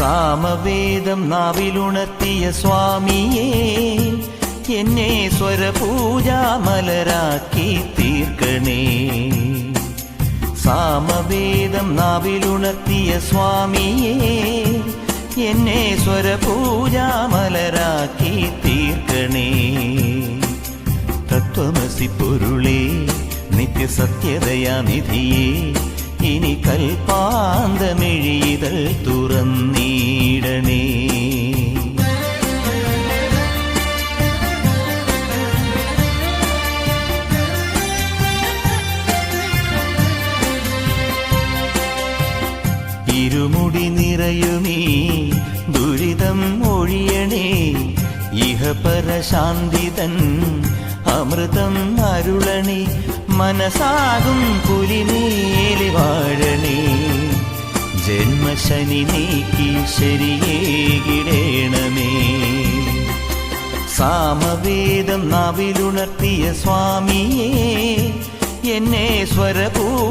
സാമവേദം നാവിലുണർത്തിയ സ്വാമിയേ, എന്നെ സ്വരപൂജാമലരാക്കി തീർക്കണേ. സാമവേദം നാവിലുണർത്തിയ സ്വാമിയേ, എന്നെ സ്വരപൂജാമലരാക്കി തീർക്കണേ. തത്വമസി പൊരുളേ, നിത്യസത്യദയാനിധിയേ, ഇനി കൽപ്പാന്തമിഴിതൾ തുറന്നീടണേ. ഇരുമുടി നിറയുമീ ദുരിതം ഒഴിയണേ, ഇഹപരശാന്തിതൻ അമൃതം അരുളണേ. മനസാകും പുലിമേലി വാഴണേ, ജന്മശനി നീക്കി ശരിയേകിടേണമേ. സാമവേദം നാവിലുണർത്തിയ സ്വാമിയേ, എന്നെ സ്വരപൂജാമലരാക്കി